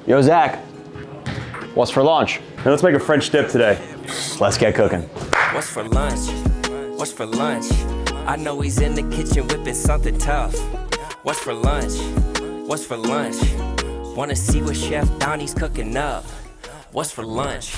Yo, Zach, what's for lunch? Now let's make a French dip today. Let's get cooking. What's for lunch? What's for lunch? I know he's in the kitchen whipping something tough. What's for lunch? What's for lunch? Wanna see what Chef Donny's cooking up. What's for lunch?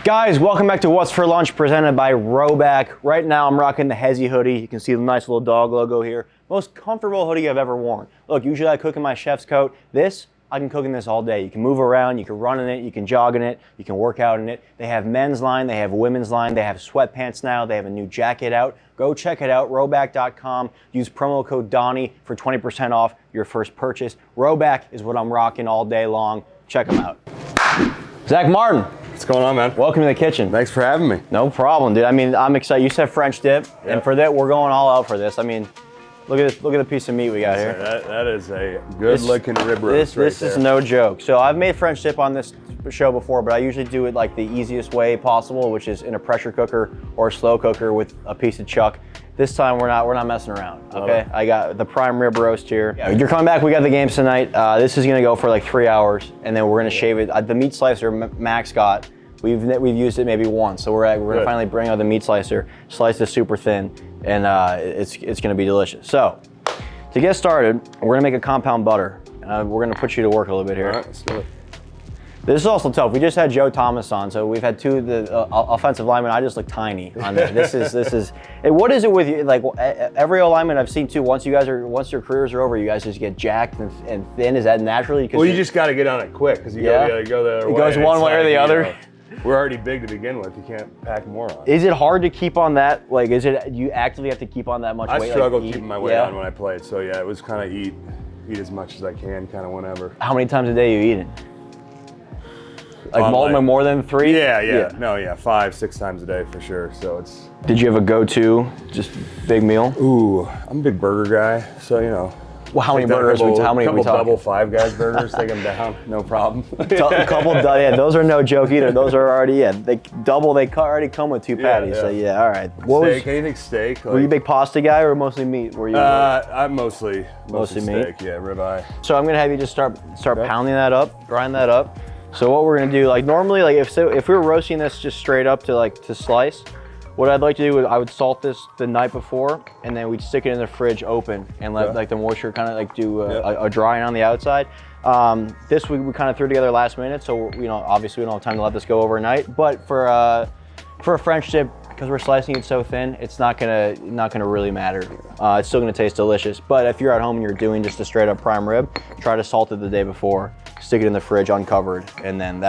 Guys, welcome back to What's for Lunch, presented by Roback. Right now, I'm rocking the Hezzy hoodie. You can see the nice little dog logo here. Most comfortable hoodie I've ever worn. Look, usually I cook in my chef's coat. This, I can cook in this all day. You can move around, you can run in it, you can jog in it, you can work out in it. They have men's line, they have women's line, they have sweatpants now, they have a new jacket out. Go check it out, roback.com. Use promo code Donny for 20% off your first purchase. Roback is what I'm rocking all day long. Check them out. Zach Martin. What's going on, man? Welcome to the kitchen. Thanks for having me. No problem, dude. I mean, I'm excited. You said French dip, and for that, we're going all out for this. I mean, look at this. Look at the piece of meat we got here. That is a good-looking rib roast This is no joke. So I've made French dip on this show before, but I usually do it like the easiest way possible, which is in a pressure cooker or a slow cooker with a piece of chuck. This time we're not messing around. Okay, I got the prime rib roast here. Yeah, you're coming back. We got the games tonight. This is gonna go for like 3 hours, and then we're gonna shave it. The meat slicer Max got. We've used it maybe once, so we're gonna finally bring out the meat slicer, slice this super thin, and it's gonna be delicious. So, to get started, we're gonna make a compound butter. We're gonna put you to work a little bit here. All right, let's do it. This is also tough. We just had Joe Thomas on, so we've had two of the offensive linemen. I just look tiny on there. This is. What is it with you? Like every lineman I've seen too. Once your careers are over, you guys just get jacked and thin. Is that naturally? Well, you just got to get on it quick because you gotta go the other way. It goes one way or the other. We're already big to begin with. You can't pack more on. Is it hard to keep on that? Like, you actively have to keep on that much weight? I struggle keeping my weight on when I played. So yeah, it was kind of eat as much as I can, kind of whenever. How many times a day are you eating? Like more than 3? Yeah. No, 5-6 times a day for sure. So it's. Did you have a go-to, just big meal? Ooh, I'm a big burger guy. So Well, how many burgers? How many are we talking? Double Five Guys burgers, take them down, no problem. A couple, those are no joke either. Those are already, they already come with 2 patties. So all right. Anything steak. Were you a big pasta guy or mostly meat? Were you? I'm mostly steak, meat. Yeah, ribeye. So I'm gonna have you just start pounding that up, grind that up. So what we're gonna do, like normally, like if we were roasting this just straight up to slice, what I'd like to do is I would salt this the night before, and then we'd stick it in the fridge open and let like the moisture kind of like do a drying on the outside. This we kind of threw together last minute, so obviously we don't have time to let this go overnight. But for a French dip, because we're slicing it so thin, it's not gonna really matter. It's still gonna taste delicious. But if you're at home and you're doing just a straight up prime rib, try to salt it the day before, stick it in the fridge uncovered, and then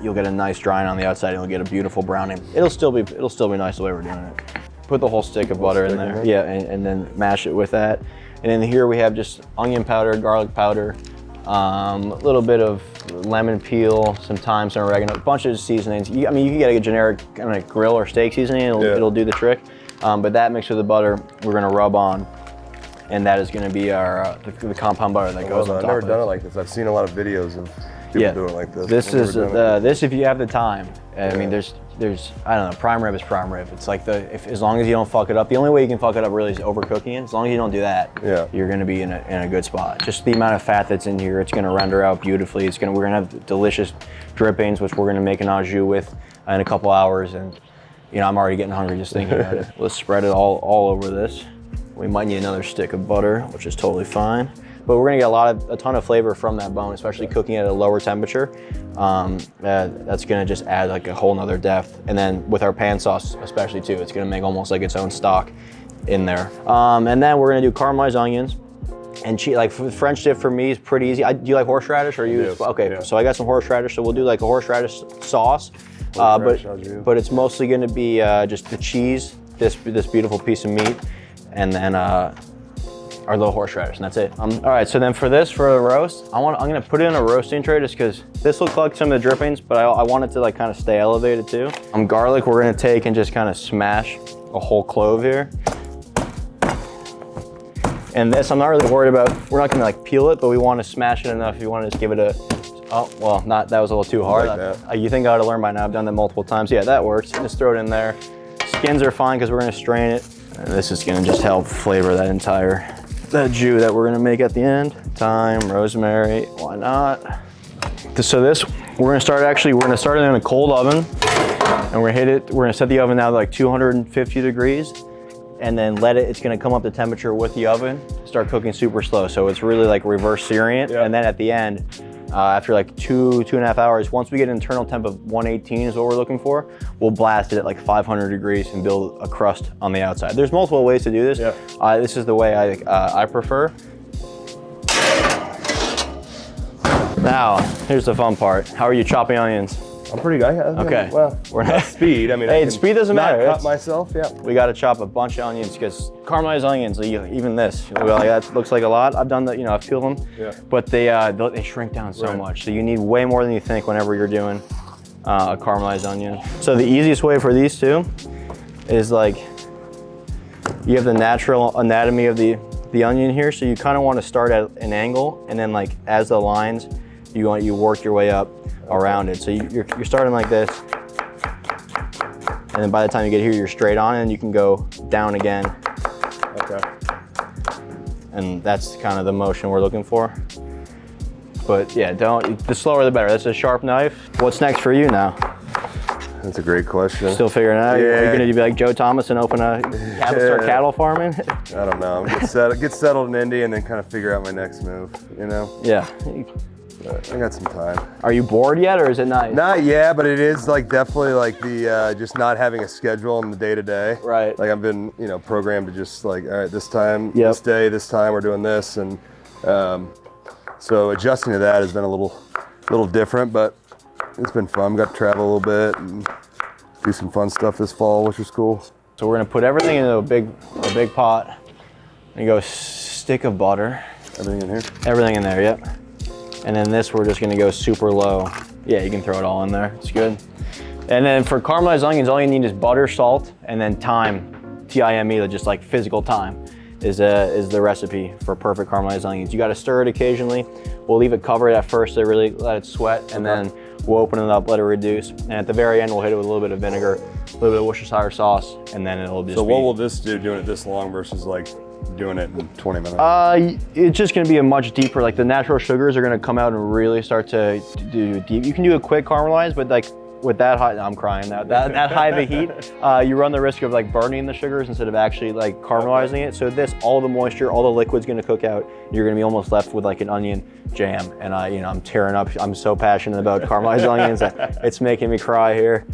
you'll get a nice drying on the outside, and you'll get a beautiful browning. It'll still be nice the way we're doing it. Put the whole stick of butter in there, and then mash it with that. And then here we have just onion powder, garlic powder, a little bit of lemon peel, some thyme, some oregano, a bunch of seasonings. You can get a generic kind of grill or steak seasoning, it'll do the trick. But that mixed with the butter, we're gonna rub on, and that is gonna be our the compound butter that goes on top. I've never done it like this. I've seen a lot of videos of people doing it like this. This if you have the time. I mean, there's I don't know. Prime rib is prime rib. It's like as long as you don't fuck it up. The only way you can fuck it up really is overcooking it. As long as you don't do that, you're gonna be in a good spot. Just the amount of fat that's in here, it's gonna render out beautifully. We're gonna have delicious drippings, which we're gonna make an au jus with in a couple hours. And I'm already getting hungry just thinking about it. Let's spread it all over this. We might need another stick of butter, which is totally fine. But we're gonna get a ton of flavor from that bone, especially cooking at a lower temperature. That's gonna just add like a whole nother depth. And then with our pan sauce, especially too, it's gonna make almost like its own stock in there. And then we're gonna do caramelized onions and cheese. Like French dip for me is pretty easy. Do you like horseradish or you? Okay, so I got some horseradish, so we'll do like a horseradish sauce. But it's mostly gonna be just the cheese, this beautiful piece of meat, and then our little horseradish, and that's it. All right, so then for the roast, I'm gonna put it in a roasting tray just because this will collect some of the drippings, but I want it to like kind of stay elevated too. Garlic, we're gonna take and just kind of smash a whole clove here. And this, I'm not really worried about, we're not gonna like peel it, but we wanna smash it enough if you wanna just give it a, that was a little too hard. Like you think I ought to learn by now, I've done that multiple times. Yeah, that works, just throw it in there. Skins are fine because we're gonna strain it. And this is gonna just help flavor that entire the jus that we're gonna make at the end. Thyme, rosemary, why not? So this, we're gonna start it in a cold oven, and we're gonna set the oven now to like 250 degrees, and then it's gonna come up to temperature with the oven, start cooking super slow. So it's really like reverse searing it, and then at the end, after like 2.5 hours, once we get an internal temp of 118 is what we're looking for, we'll blast it at like 500 degrees and build a crust on the outside. There's multiple ways to do this. Yeah. This is the way I prefer. Now, here's the fun part. How are you chopping onions? I'm pretty good. Okay. Well, we're not speed. I mean, hey, speed doesn't matter. Cut myself. Yeah. We got to chop a bunch of onions because caramelized onions, even this, that looks like a lot. I've done that. I've peeled them. Yeah. But they shrink down so much. So you need way more than you think whenever you're doing a caramelized onion. So the easiest way for these two is like you have the natural anatomy of the onion here. So you kind of want to start at an angle, and then like as the lines, you work your way up around it. So you're starting like this, and then by the time you get here, you're straight on, and you can go down again. Okay. And that's kind of the motion we're looking for. But yeah, the slower the better. That's a sharp knife. What's next for you now? That's a great question. Still figuring it out? Yeah. Are you gonna be like Joe Thomas and start cattle farming? I don't know. Get settled in Indy and then kind of figure out my next move, Yeah. I got some time. Are you bored yet, or is it nice? Not yet, but it is like definitely like the just not having a schedule in the day to day. Right. Like I've been programmed to just like, all right, this time, this day, this time we're doing this, and so adjusting to that has been a little different, but it's been fun. Got to travel a little bit and do some fun stuff this fall, which is cool. So we're gonna put everything into a big pot, and go stick of butter. Everything in here? Everything in there, yep. And then this, we're just gonna go super low. Yeah, you can throw it all in there, it's good. And then for caramelized onions, all you need is butter, salt, and then thyme, T-I-M-E, just like physical thyme, is the recipe for perfect caramelized onions. You gotta stir it occasionally. We'll leave it covered at first to really let it sweat, and then we'll open it up, let it reduce. And at the very end, we'll hit it with a little bit of vinegar, a little bit of Worcestershire sauce, and then it'll just So what will this do, doing it this long versus like doing it in 20 minutes? It's just gonna be a much deeper, like the natural sugars are gonna come out and really start to do deep. You can do a quick caramelized, but like with that high, I'm crying now, that high of a heat, you run the risk of like burning the sugars instead of actually like caramelizing it. So this, all the moisture, all the liquid's gonna cook out. You're gonna be almost left with like an onion jam. And I'm tearing up, I'm so passionate about caramelized onions that it's making me cry here.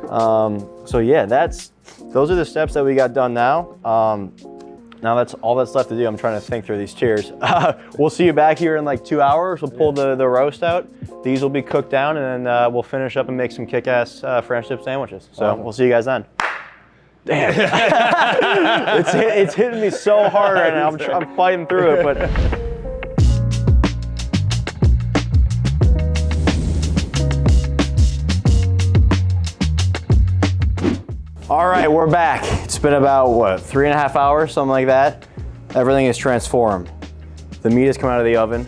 So yeah, those are the steps that we got done now. Now that's all that's left to do. I'm trying to think through these. Cheers. We'll see you back here in like 2 hours. We'll pull the roast out. These will be cooked down, and then we'll finish up and make some kick-ass French dip sandwiches. So we'll see you guys then. Damn. it's hitting me so hard right now. I'm fighting through it, but. All right, we're back. It's been about, 3.5 hours, something like that. Everything is transformed. The meat has come out of the oven.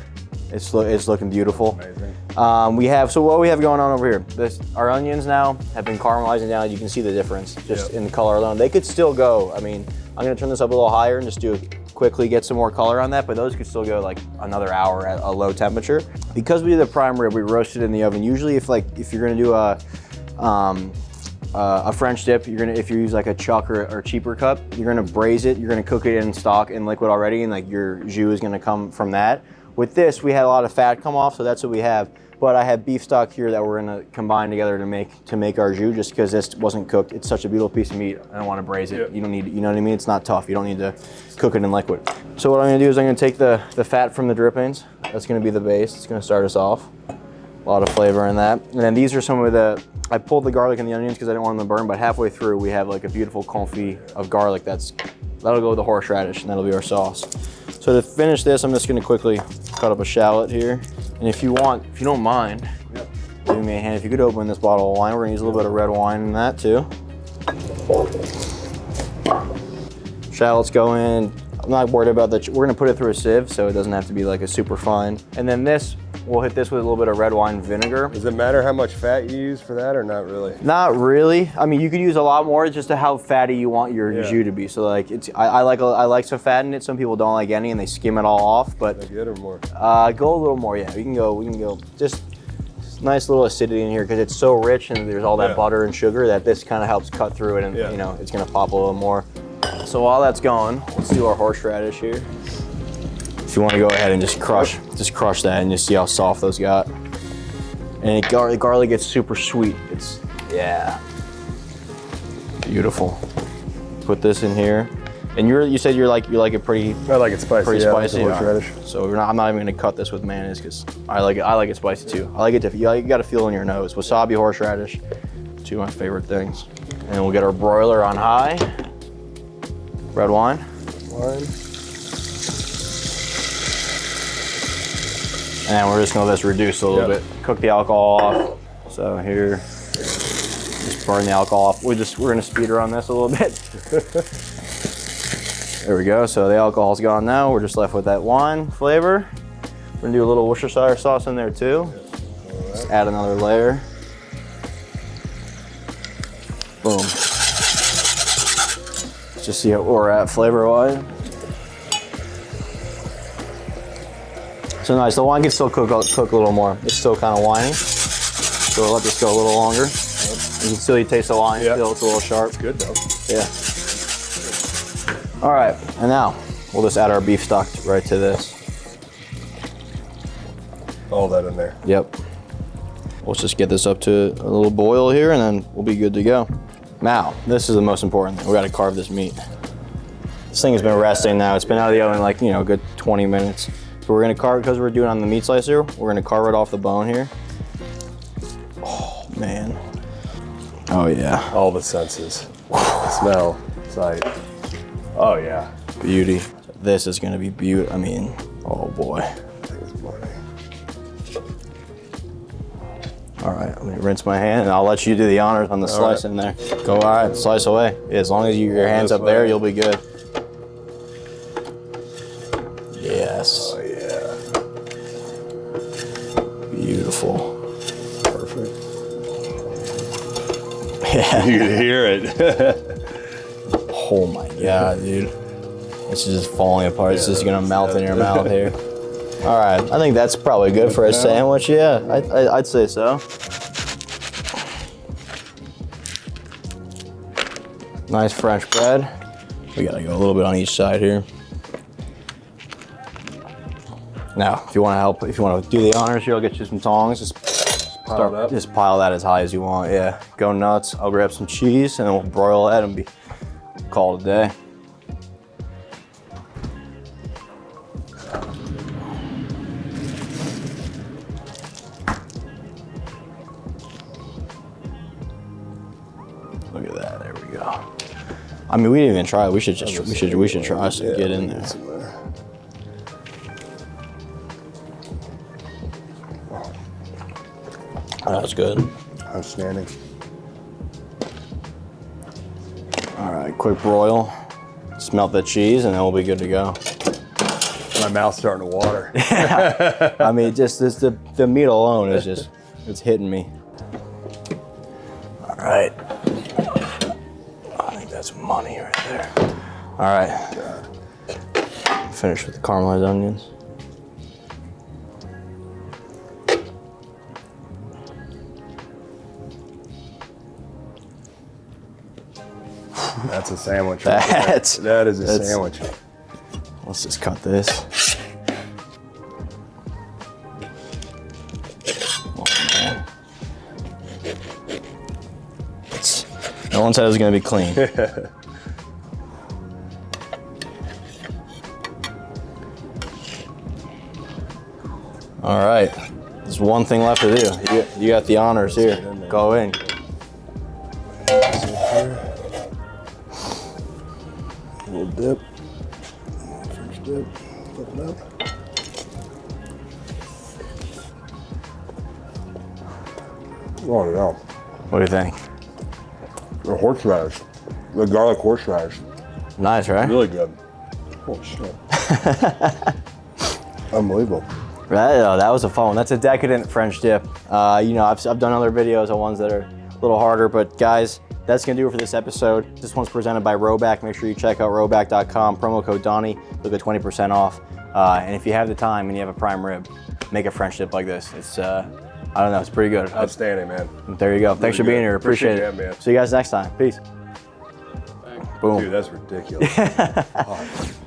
It's looking beautiful. Amazing. So what we have going on over here, our onions now have been caramelizing down. You can see the difference just in the color alone. They could still go, I'm gonna turn this up a little higher and just quickly get some more color on that, but those could still go like another hour at a low temperature. Because we did the prime rib, we roasted in the oven. Usually if you're gonna do a French dip, if you use like a chuck or cheaper cup, you're gonna braise it, you're gonna cook it in stock in liquid already, and like your jus is gonna come from that. With this, we had a lot of fat come off, so that's what we have. But I have beef stock here that we're gonna combine together to make our jus, just because this wasn't cooked. It's such a beautiful piece of meat. I don't wanna braise it. You don't need, you know what I mean? It's not tough. You don't need to cook it in liquid. So what I'm gonna do is I'm gonna take the fat from the drippings. That's gonna be the base. It's gonna start us off. A lot of flavor in that. And then these are some of I pulled the garlic and the onions because I didn't want them to burn, but halfway through we have like a beautiful confit of garlic that'll go with the horseradish, and that'll be our sauce. So to finish this, I'm just gonna quickly cut up a shallot here. And if you don't mind, give me a hand. If you could open this bottle of wine, we're gonna use a little bit of red wine in that too. Shallots go in. I'm not worried about that. We're gonna put it through a sieve, so it doesn't have to be like a super fine. And then this, We'll hit this with a little bit of red wine vinegar. Does it matter how much fat you use for that or not really? Not really. I mean, you could use a lot more, just to how fatty you want your jus to be. So like, I like to fatten it. Some people don't like any and they skim it all off. But like good or more? Go a little more. Yeah, we can go. Just nice little acidity in here because it's so rich and there's all that butter and sugar that this kind of helps cut through it, and you know it's gonna pop a little more. So while that's going, let's do our horseradish here. If you want to go ahead and just crush that and just see how soft those got. And garlic gets super sweet. It's beautiful. Put this in here. And you said you like it pretty. I like it spicy. Pretty spicy. Horseradish. So I'm not even gonna cut this with mayonnaise because I like it spicy too. I like it different. You got to feel it in your nose. Wasabi, horseradish, two of my favorite things. And we'll get our broiler on high. Red wine. And we're just gonna let this reduce a little bit. Cook the alcohol off. So here, just burn the alcohol off. We're gonna speed run this a little bit. There we go. So the alcohol's gone now. We're just left with that wine flavor. We're gonna do a little Worcestershire sauce in there too. Just add another layer. Boom. Let's just see where we're at flavor-wise. So nice, the wine can still cook a little more. It's still kind of winey. So we'll let this go a little longer. You can still taste the wine, feel it's a little sharp. It's good though. Yeah. All right, and now we'll just add our beef stock right to this. All that in there. Yep. Let's just get this up to a little boil here and then we'll be good to go. Now, this is the most important thing. We gotta carve this meat. This thing has been resting now. It's been out of the oven like, a good 20 minutes. So we're gonna carve, because we're doing it on the meat slicer, we're gonna carve it off the bone here. Oh, man. Oh, yeah. All the senses. Smell, sight. Oh, yeah. Beauty. This is gonna be beautiful. I mean, oh boy. I think it's funny. All right, I'm gonna rinse my hand and I'll let you do the honors on the slice in there. Go, all right, slice away. As long as your hand's up there, you'll be good. Yes. Oh, yeah. Beautiful. Perfect. Yeah. You can hear it. Oh my God, dude. This is just falling apart. It's just gonna melt in your mouth here. All right, I think that's probably good for a sandwich. Yeah, I'd say so. Nice French bread. We gotta go a little bit on each side here. Now, if you want to do the honors here, I'll get you some tongs. Just pile that as high as you want. Yeah, go nuts. I'll grab some cheese and then we'll broil that and be called a day. Look at that. There we go. I mean, we didn't even try it. We should try some. Get in there. That's good. Outstanding. All right, quick broil. Smelt the cheese, and then we'll be good to go. My mouth's starting to water. I mean, just the meat alone is just, it's hitting me. All right. I think that's money right there. All right. Finish with the caramelized onions. That's a sandwich. That is a sandwich. Let's just cut this. Oh man. No one said it was gonna be clean. All right, there's one thing left to do. You got the honors here. Go in. A little dip. First dip. Flip it up. Oh no. What do you think? The horseradish. The garlic horseradish. Nice, right? Really good. Oh shit. Unbelievable. That was a fun one. That's a decadent French dip. You know, I've done other videos on ones that are a little harder, but guys, that's gonna do it for this episode. This one's presented by Roback. Make sure you check out roback.com, promo code Donny, you'll get 20% off. And if you have the time and you have a prime rib, make a French dip like this. It's, I don't know, it's pretty good. Outstanding, man. There you go. Thanks for being here. Appreciate it. Man. See you guys next time. Peace. Boom. Dude, that's ridiculous.